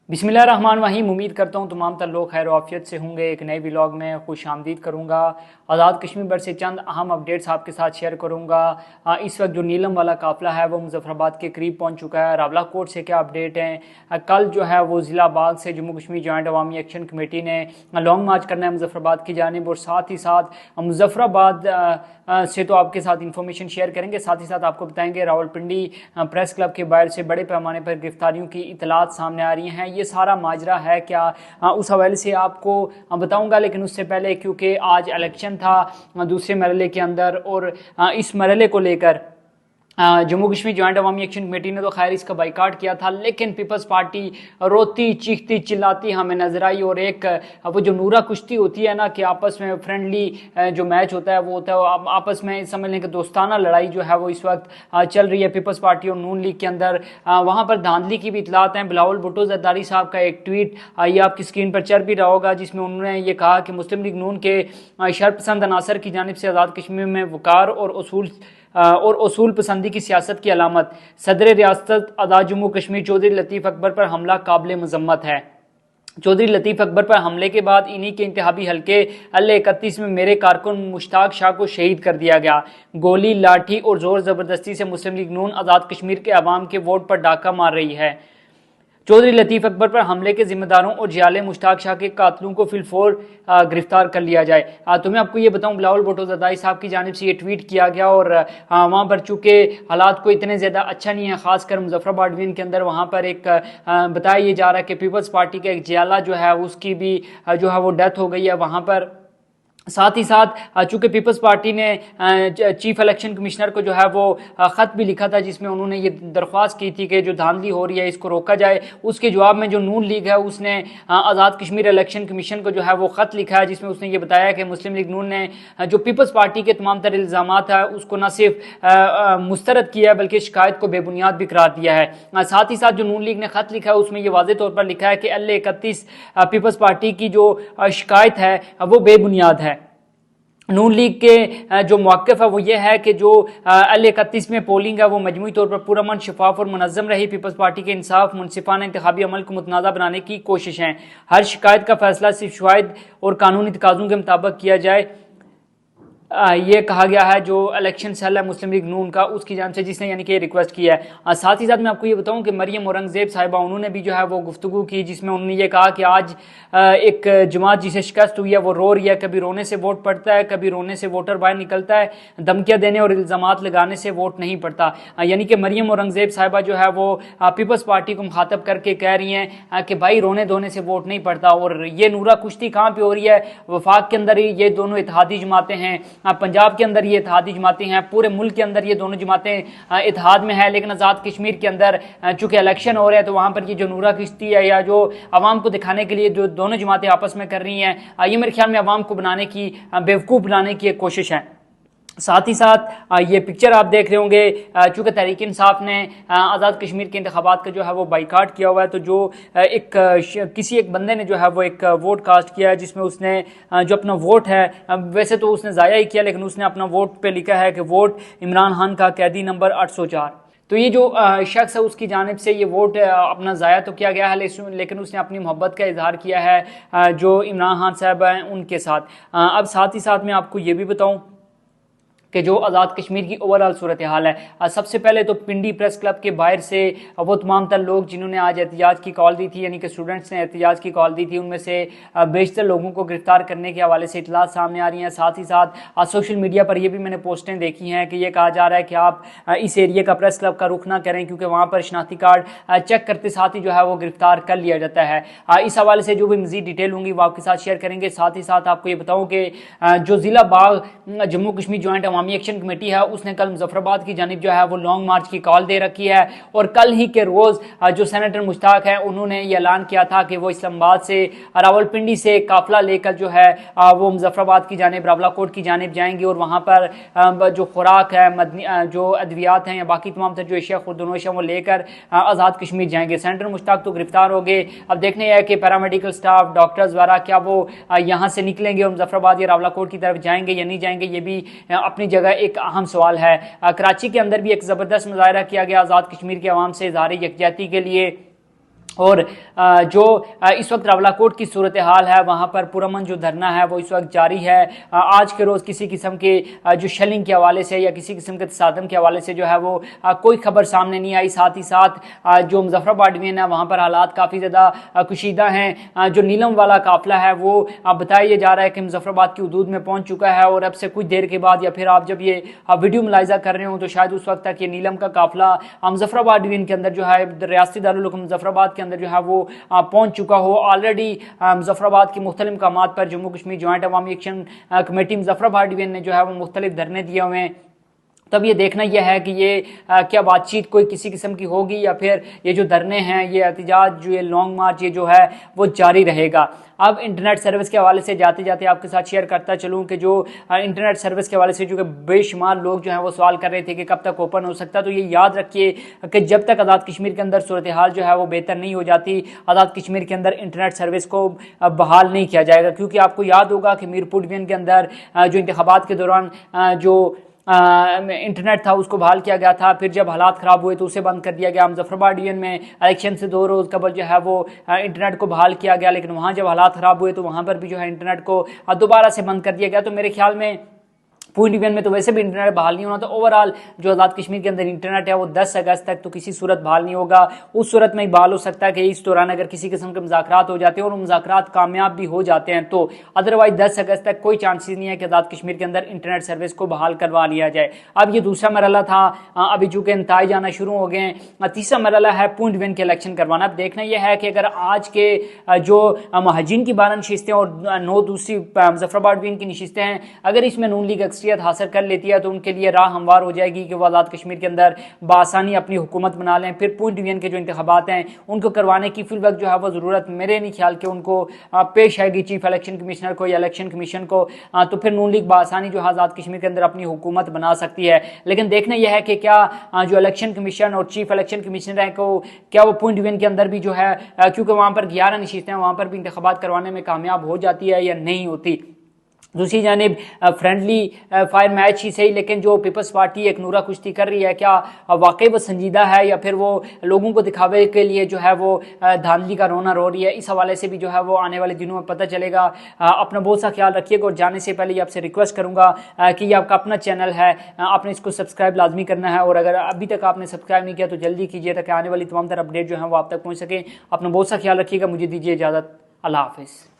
बिस्मिल्लाहिर्रहमानिर्रहीम। उम्मीद करता हूँ तमाम तर लोग खैर आफियत से होंगे। एक नए व्लॉग में खुश आमदीद करूँगा। आज़ाद कश्मीर पर से चंद अहम अपडेट्स आपके साथ शेयर करूँगा। इस वक्त जो नीलम वाला काफ़िला है वो मुजफ्फराबाद के करीब पहुँच चुका है। रावला कोट से क्या अपडेट हैं? कल जो है वो ज़िला बाग से जम्मू कश्मीर जॉइंट अवामी एक्शन कमेटी ने लॉन्ग मार्च करना है मुजफ्फराबाद की जानिब, और साथ ही साथ मुजफ्फराबाद से तो आपके साथ इंफॉर्मेशन शेयर करेंगे, साथ ही साथ आपको बताएंगे रावलपिंडी प्रेस क्लब के बाहर से बड़े पैमाने पर गिरफ्तारियों की इतलात सामने आ रही हैं। ये सारा माजरा है क्या, उस हवाले से आपको बताऊंगा। लेकिन उससे पहले, क्योंकि आज इलेक्शन था दूसरे मरहले के अंदर, और इस मरहले को लेकर जम्मू कश्मीर जॉइंट अवामी एक्शन कमेटी ने तो खैर इसका बाइकाट किया था, लेकिन पीपल्स पार्टी रोती चीखती चिल्लाती हमें नजर आई। और एक वो जो नूरा कुश्ती होती है ना, कि आपस में फ्रेंडली जो मैच होता है वो होता है, आपस में समझ लें कि दोस्ताना लड़ाई जो है वो इस वक्त चल रही है पीपल्स पार्टी और नून लीग के अंदर। वहाँ पर धांधली की भी इतलात हैं। बिलावल भुट्टो जरदारी साहब का एक ट्वीट ये आपकी स्क्रीन पर चल भी रहा होगा, जिसमें उन्होंने ये कहा कि मुस्लिम लीग नून के शरपसंद अनासर की जानिब से आज़ाद कश्मीर में वकार और उसूल पसंदी की सियासत की अलामत सदर रियासत आज़ाद जम्मू कश्मीर चौधरी लतीफ़ अकबर पर हमला काबिल मजम्मत है। चौधरी लतीफ़ अकबर पर हमले के बाद इन्हीं के इंतहाबी हल्के अल-31 में मेरे कारकुन मुश्ताक शाह को शहीद कर दिया गया। गोली, लाठी और जोर ज़बरदस्ती से मुस्लिम लीग नून आज़ाद कश्मीर के अवाम के वोट पर डाका मार रही है। चौधरी लतीफ़ अकबर पर हमले के जिम्मेदारों और जियाले मुश्ताक शाह के कातलों को फिलफौर गिरफ्तार कर लिया जाए। तो मैं आपको ये बताऊं, बिलावल भुट्टो जरदारी साहब की जानिब से ये ट्वीट किया गया, और वहाँ पर चूँकि हालात को इतने ज़्यादा अच्छा नहीं है, खासकर मुजफ्फराबाद डिवीजन के अंदर, वहाँ पर एक बताया ये जा रहा है कि पीपल्स पार्टी का एक जियाला जो है उसकी भी जो है वो डेथ हो गई है वहाँ पर। साथ ही साथ चूंकि पीपल्स पार्टी ने चीफ इलेक्शन कमिश्नर को जो है वो ख़त भी लिखा था, जिसमें उन्होंने ये दरख्वास्त की थी कि जो धांधली हो रही है इसको रोका जाए। उसके जवाब में जो नून लीग है उसने आज़ाद कश्मीर इलेक्शन कमीशन को जो है वो ख़त लिखा है, जिसमें उसने ये बताया कि मुस्लिम लीग नून ने जो पीपल्स पार्टी के तमाम तर इल्ज़ामात है उसको न सिर्फ मुस्तरद किया है बल्कि शिकायत को बेबुनियाद भी करार दिया है। साथ ही साथ जो नून लीग ने ख़त लिखा है उसमें ये वाज़े तौर पर लिखा है कि अल-31 पीपल्स पार्टी की जो शिकायत है वो बेबुनियाद है। नून लीग के जो मौक़िफ़ है वो ये है कि जो अल-31 में पोलिंग है वो मजमूई तौर पर पुरअमन, शफाफ और मुनज़्ज़म रही। पीपल्स पार्टी के इंसाफ, मुनसिफाना इंतखाबी अमल को मुतनाज़ा बनाने की कोशिश है। हर शिकायत का फैसला सिर्फ शवाहिद और कानूनी तकाज़ों के मुताबिक किया जाए। ये कहा गया है जो इलेक्शन सेल है मुस्लिम लीग नून का, उसकी जानिब से, जिसने यानी कि रिक्वेस्ट की है। साथ ही साथ मैं आपको ये बताऊं कि मरियम औरंगज़ेब साहिबा उन्होंने भी जो है वो गुफ्तगू की, जिसमें उन्होंने ये कहा कि आज एक जमात जिसे शिकस्त हुई है वो रो रही है। कभी रोने से वोट पड़ता है, कभी रोने से वोटर बाहर निकलता है। धमकियाँ देने और इल्ज़ामात लगाने से वोट नहीं पड़ता। यानी कि मरियम औरंगज़ेब साहिबा जो है वो पीपल्स पार्टी को मुखातब करके कह रही हैं कि भाई रोने धोने से वोट नहीं पड़ता। और ये नूरा कुश्ती कहाँ पर हो रही है? वफाक के अंदर ही ये दोनों इत्तेहादी जमातें हैं, पंजाब के अंदर ये इत्तेहादी जमातें हैं, पूरे मुल्क के अंदर ये दोनों जमातें इत्तेहाद में है। लेकिन आज़ाद कश्मीर के अंदर चूंकि इलेक्शन हो रहे हैं तो वहाँ पर ये जो नूरा किश्ती है या जो आवाम को दिखाने के लिए जो दोनों जमातें आपस में कर रही हैं, ये मेरे ख्याल में आवाम को बनाने की, बेवकूफ़ बनाने की एक कोशिश है। साथ ही साथ ये पिक्चर आप देख रहे होंगे, चूँकि तहरीक इंसाफ ने आज़ाद कश्मीर के इंतखाबात का जो है वो बाइकाट किया हुआ है, तो जो किसी एक बंदे ने जो है वो एक वोट कास्ट किया है, जिसमें उसने जो अपना वोट है, वैसे तो उसने ज़ाया ही किया, लेकिन उसने अपना वोट पे लिखा है कि वोट इमरान खान का, कैदी नंबर 804। तो ये जो शख्स है उसकी जानिब से ये वोट अपना ज़ाया तो किया गया है, लेकिन उसने अपनी मोहब्बत का इजहार किया है जो इमरान खान साहब हैं उनके साथ। अब साथ ही साथ मैं आपको ये भी बताऊँ कि जो आज़ाद कश्मीर की ओवरऑल सूरत हाल है, सबसे पहले तो पिंडी प्रेस क्लब के बाहर से वो तमाम तर लोग जिन्होंने आज एहतिजाज की कॉल दी थी, यानी कि स्टूडेंट्स ने एहतिजाज की कॉल दी थी, उनमें से बेशतर लोगों को गिरफ्तार करने के हवाले से इतलात सामने आ रही हैं। साथ ही साथ सोशल मीडिया पर यह भी मैंने पोस्टें देखी हैं कि यह कहा जा रहा है कि आप इस एरिया का प्रेस क्लब का रुख ना करें, क्योंकि वहाँ पर शनाख्ती कार्ड चेक करते साथ ही जो है वो गिरफ्तार कर लिया जाता है। इस हवाले से जो भी मज़ीद डिटेल होंगी वो आपके साथ शेयर करेंगे। साथ ही साथ आपको ये बताऊँ कि जो ज़िला बाग जम्मू कश्मीर जॉइंट अवामी एक्शन कमेटी है उसने कल मुजफ्फराबाद की जानिब जो है वो लॉन्ग मार्च की कॉल दे रखी है, और कल ही के रोज़ जो सेनेटर मुश्ताक है उन्होंने ये ऐलान किया था कि वो इस्लामाबाद से, रावलपिंडी से काफिला लेकर जो है वो मुजफ्फराबाद की जानिब, रावला कोट की जानिब जाएंगे, और वहाँ पर जो खुराक है, जो अद्वियात हैं या बाकी तमाम तर जो एशिया खुर्दनोश है वो लेकर आज़ाद कश्मीर जाएंगे। सेनेटर मुश्ताक तो गिरफ्तार हो गए, अब देखने है कि पैरामेडिकल स्टाफ, डॉक्टर्स वगैरह क्या वो यहाँ से निकलेंगे और मुजफ्फराबाद या रावला कोट की तरफ जाएंगे या नहीं जाएंगे, ये भी अपनी जगह एक अहम सवाल है। कराची के अंदर भी एक ज़बरदस्त मुजाहरा किया गया आज़ाद कश्मीर के अवाम से इज़हार यकजहती के लिए, और जो इस वक्त रावलाकोट की सूरत हाल है वहाँ पर पुरअमन जो धरना है वो इस वक्त जारी है। आज के रोज़ किसी किस्म के जो शेलिंग के हवाले से या किसी किस्म के तसादम के हवाले से जो है वो कोई खबर सामने नहीं आई। साथ ही साथ जो मुजफ्फराबाद डिवीजन है वहाँ पर हालात काफ़ी ज़्यादा कुशीदा हैं। जो नीलम वाला काफिला है वो बताया जा रहा है कि मुजफ्फराबाद की हदूद में पहुँच चुका है और अब से कुछ देर के बाद या फिर आप जब ये वीडियो मुलाहिजा कर रहे हो तो शायद उस वक्त तक ये नीलम का काफिला मुजफ्फराबाद डिवीजन के अंदर जो है रियासती दारुल हुकूमत मुजफ्फराबाद के अंदर जो है वो पहुंच चुका हो। ऑलरेडी मुजफ्फराबाद के मुख्तलिफ मकामात पर जम्मू कश्मीर जॉइंट अवामी एक्शन कमेटी मुजफ्फराबाद डिवीजन ने जो है वो मुख्तलिफ धरने दिए हुए हैं। तब ये देखना यह है कि ये क्या बातचीत कोई किसी किस्म की होगी या फिर ये जो धरने हैं, ये एहतजाज, जो ये लॉन्ग मार्च, ये जो है वो जारी रहेगा। अब इंटरनेट सर्विस के हवाले से जाते जाते आपके साथ शेयर करता चलूँ कि जो इंटरनेट सर्विस के हवाले से जो कि बेशुमार लोग जो हैं वो सवाल कर रहे थे कि कब तक ओपन हो सकता है, तो ये याद रखिए कि जब तक आज़ाद कश्मीर के अंदर सूरत हाल जो है वो बेहतर नहीं हो जाती, आज़ाद कश्मीर के अंदर इंटरनेट सर्विस को बहाल नहीं किया जाएगा। क्योंकि आपको याद होगा कि मीरपुर डिवीजन के अंदर जो इंतखाबात के दौरान जो इंटरनेट था उसको बहाल किया गया था, फिर जब हालात ख़राब हुए तो उसे बंद कर दिया गया। मुजफ्फराबाद डिवीजन में इलेक्शन से 2 रोज़ कबल जो है वो इंटरनेट को बहाल किया गया, लेकिन वहाँ जब हालात ख़राब हुए तो वहाँ पर भी जो है इंटरनेट को दोबारा से बंद कर दिया गया। तो मेरे ख्याल में पूरी डिवीजन में तो वैसे भी इंटरनेट बहाल नहीं होना, तो ओवरऑल जो आज़ाद कश्मीर के अंदर इंटरनेट है वो 10 अगस्त तक तो किसी सूरत बहाल नहीं होगा। उस सूरत में बहाल हो सकता है कि इस दौरान अगर किसी किस्म के मुज़ाकरात हो जाते हैं और मुज़ाकरात कामयाब भी हो जाते हैं तो अदरवाइज 10 अगस्त तक कोई चांसेस नहीं है कि आज़ाद कश्मीर के अंदर इंटरनेट सर्विस को बहाल करवा लिया जाए। अब ये दूसरा मरहला था, अभी चूँकि नताइज आना शुरू हो गए हैं। तीसरा मरहला है पूंछ डिवीजन के इलेक्शन करवाना। अब देखना यह है कि अगर आज के जो महाजिन की 12 नशिस्तें और 9 दूसरी मुजफ्फराबाद डिवीजन की नशिस्तें हैं, अगर इसमें नून लीग अक्सरियत हासिल कर लेती है तो उनके लिए राह हमवार हो जाएगी कि वो आज़ाद कश्मीर के अंदर बासानी अपनी हुकूमत बना लें। फिर पूंछ डिवीजन के जो इंतखाबात हैं उनको करवाने की फिल वक्त जो है वो ज़रूरत मेरे नहीं ख्याल कि उनको पेश आएगी चीफ इलेक्शन कमिश्नर को या इलेक्शन कमीशन को, तो फिर नून लीग बासानी जो है आज़ाद कश्मीर के अंदर अपनी हुकूमत बना सकती है। लेकिन देखना यह है कि क्या जो इलेक्शन कमीशन और चीफ इलेक्शन कमिश्नर है को क्या वो पूंछ डिवीजन के अंदर भी जो है, क्योंकि वहाँ पर 11 नशिस्तें हैं, वहाँ पर भी इंतखाबात करवाने में कामयाब हो जाती है या नहीं होती। दूसरी जानिब फ्रेंडली फायर मैच ही सही, लेकिन जो पीपल्स पार्टी एक नूरा कुश्ती कर रही है, क्या वाकई वो संजीदा है या फिर वो लोगों को दिखावे के लिए जो है वो धांधली का रोना रो रही है, इस हवाले से भी जो है वो आने वाले दिनों में पता चलेगा। अपना बहुत सा ख्याल रखिएगा और जाने से पहले आपसे रिक्वेस्ट करूँगा कि ये आपका अपना चैनल है, आपने इसको सब्सक्राइब लाजमी करना है और अगर अभी तक आपने सब्सक्राइब नहीं किया तो जल्दी कीजिए ताकि आने वाली तमाम तरह अपडेट जो है वो आप तक पहुँच सकें। अपना बहुत सा ख्याल रखिएगा, मुझे दीजिए इजाज़त, अल्लाह हाफिज़।